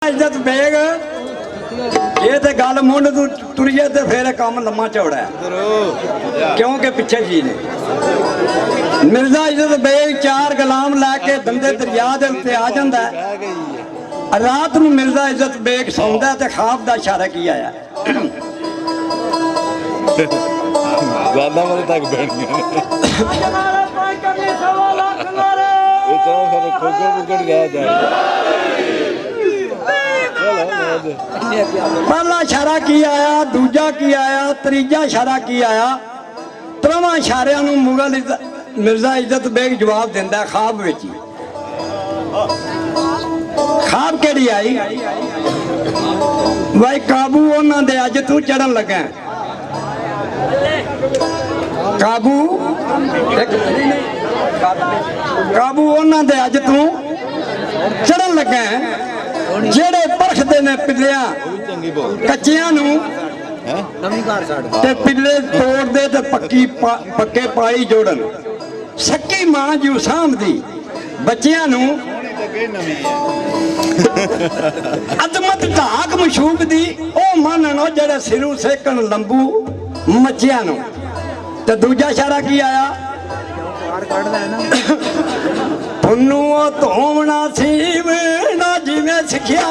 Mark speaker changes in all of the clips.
Speaker 1: इज्जत बेग ये तो गल मुंड तू तुरीए तो फिर काम लम्मा चौड़ा है क्योंकि पिछे जी ने मिर्जा इज्जत बेग 4 गुलाम लैके दंदे दरिया के उत्ते आ जाता है रात में मिर्जा इज्जत बेग सौंदा तो खाब का इशारा की आया पहला इशारा की आया दूजा की आया तीजा इशारा की आया त्रवां इशारियां नूं मुगल मिर्जा इज्जत बेग जवाब दिंदा खाब विच खाब केड़ी आई भाई काबू उन्हां दे अज तू चढ़न लगा काबू काबू उन्हां दे अज तू चढ़न लगा जेड़े परखते ने पिल्लियां कच्चियां नूं ते पिल्ले तोड़दे ते पक्के पाई जोड़न सक्की मां जू सामदी बच्चियां नूं अजमत ढाक मशूक दी ओ मानन जेड़े सिरू सेकन लंबू मच्छियां नूं ते दूजा इशारा की आया पुन्नू धोवना सीवना जिवें सिखिया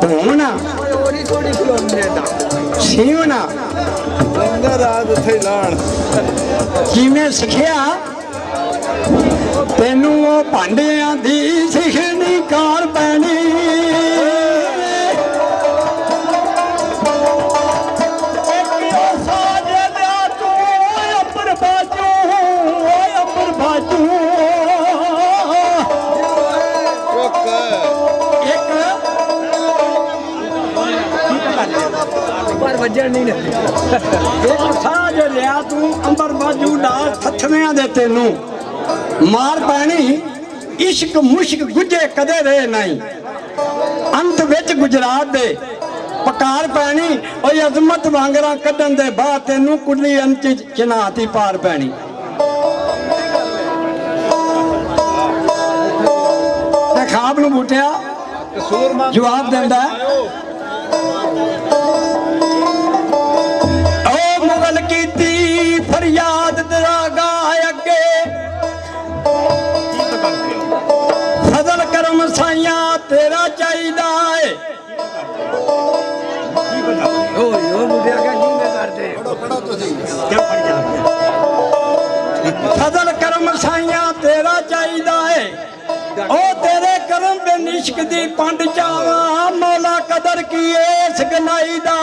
Speaker 1: धोवना सीवना जिवें सिखिया तेनू वो भांडियां दी सिखनी कार पैनी लिया तू अंबर बाजू डाल थथनिया दे तेनू मार पैनी इश्क मुश्क गुजे कदे रहे नहीं अंत विच गुजरात दे पकार पैनी और अजमत वांगरा कड्डन दे बाद तेनू कुली अंत चिनाती पार पैनी खाब नूं बूटिया जवाब देंदा मुगल कीती फरियाद दरागा अगे फजल करम साइया तेरा चाहिदा है फजल करम साइया तेरा चाहिदा है ओ तेरे करम दे निश्क दी पंड चावा मौला कदर की इस गनाई दा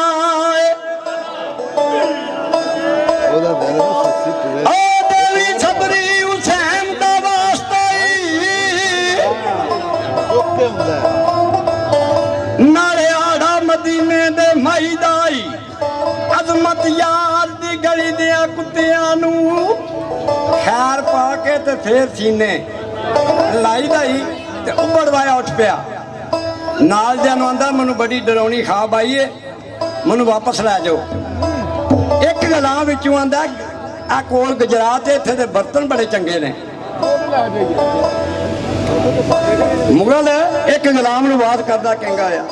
Speaker 1: ओ देवी सबरी हुसैन दा वास्ता नाले आड़ा मदीने दे माई दाई अजमत यार दी गली दिया कुत्तियां नू खैर पा के ते फिर सीने लाई दाई ते उबड़वाया उठ पिया नाल दे नूं आंदा मैनू बड़ी डरावनी खाब आई है मैनू वापस लै जाओ एक गलां विचों आंदा आ कोल गुजरात इत्थे दे बर्तन बड़े चंगे ने मुगल एक गुलाम नूं बात करदा कहंगा आ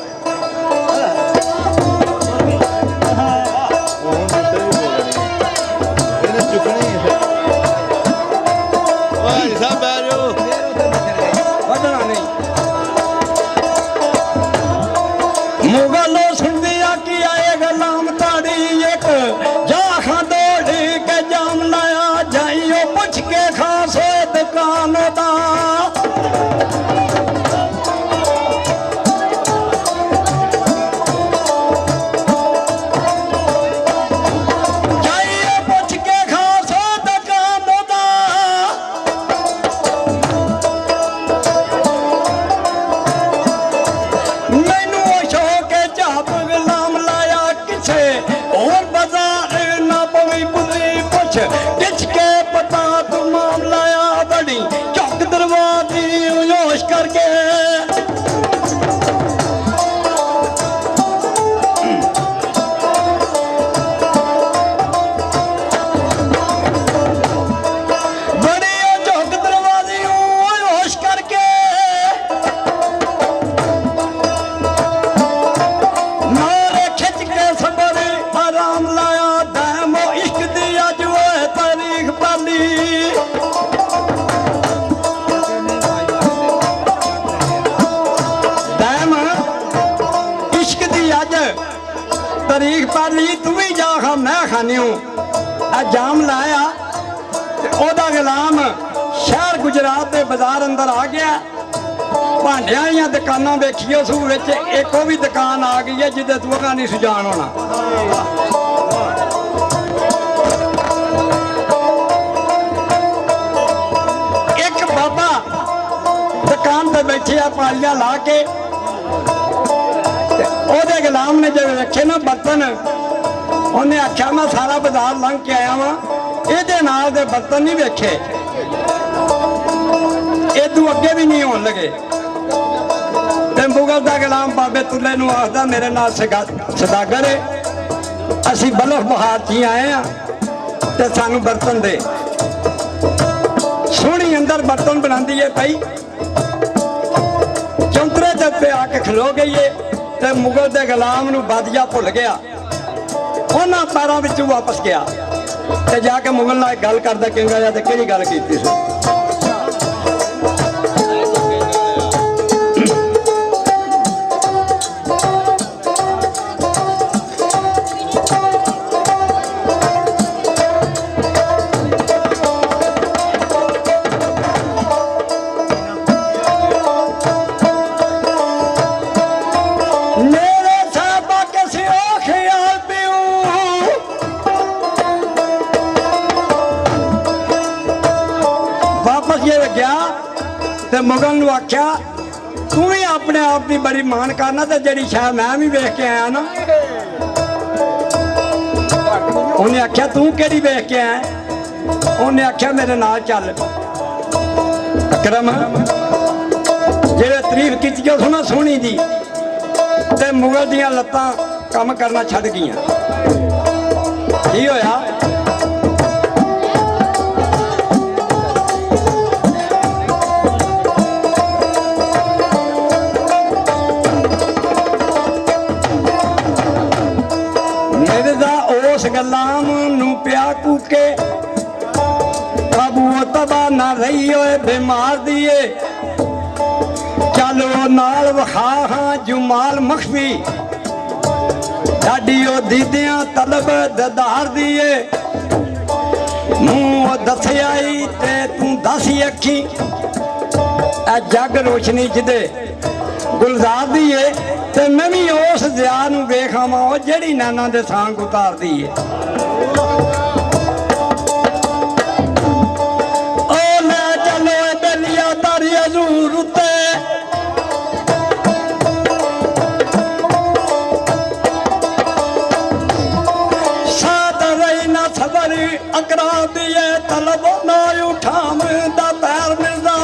Speaker 1: मुगल सुनदिया की आए गुलाम ताड़ी एक जा खां दौड़ के जाम लाया जाइयो पुछ के खासे दुकान दा जाइयो पुछ के खासे दुकान दा मैनू शौक चाप तारीख पढ़ ली तू भी जा खा मैं खानी हूँ जाम लाया ओदा गुलाम शहर गुजरात के बाजार अंदर आ गया भांडियां दी दुकानां देखिए उस एक भी दुकान आ गई है जिदे तू नहीं सुजान होना एक बाबा दुकान पे बैठे आ पालियां ला के ओदे गुलाम ने जब रखे ना बर्तन उन्हें आख्या मैं सारा बाजार लंघ के आया वा ये नाल दे बर्तन नहीं वेखे इदू अगे भी नहीं होने लगे ते मुगल का गुलाम बाबे तुले नूं आखदा मेरे नाल सदागर है असी बलफ बहार ची आए हैं ते सानू बर्तन दे सोहनी अंदर बर्तन बनाती है पई चौंतरे ते पे आके खलो गई है ते मुगल के गुलाम नूं बादिया भुल गया उन्हां पैरों विचों वापस गया ते जाके मुगल नाल गल करदा कहंदा या ते किहड़ी गल कीती सी मुगल नूं आख्या तू भी अपने आप की बड़ी मान करना तो जी शायद मैं भी वेख के आया ना उन्हें आख्या तू केड़ी वेख के आया उन्हें आख्या मेरे नाल चल अकरम जेड़े तारीफ की सुना सोहनी दी ते मुगल दियां लत्तां काम करना छड्ड गईयां की होया उस गुलाम नूं पिया कूके काबू तबा ना रही होए बीमार दिए चलो नाल वखा हाँ जुमाल मखफी डाडी ओ दीदियां तलब ददार दिए मुंह दस आई ते तू दस अखी ए जग रोशनी जिदे गुलजार दिए ते मैं भी उस जिया नूं वेख आवां जिहड़ी नैना दे सांग उतारदी है ओ ले चलो बेलिया तारी हजूर उत्ते साथ रही ना सबर अकरा दिए तलब ना उठाम दा पैर मिलदा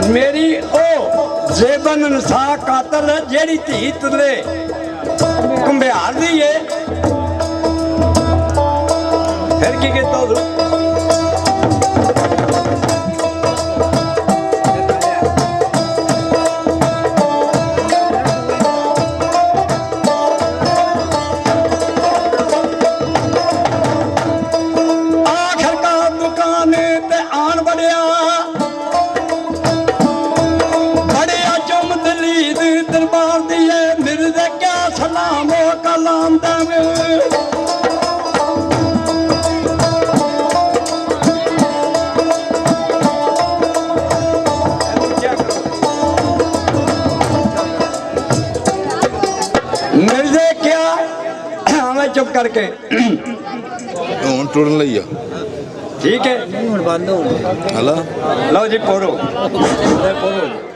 Speaker 1: मेरी ओ जेबन सा कातल जेड़ी धी तुले घुंबियार दी है फिर की कहता ਮਿਰਜ਼ੇ ਕਿਆ ਮੈਂ ਚੁੱਪ ਕਰਕੇ
Speaker 2: ਹੁਣ ਟੁਰਨ ਲਈ ਆ
Speaker 1: ਠੀਕ ਹੈ
Speaker 3: ਹੁਣ ਬੰਦ ਹੋ
Speaker 2: ਹਲਾ
Speaker 1: ਲਓ ਜੀ ਪੜੋ ਪੜੋ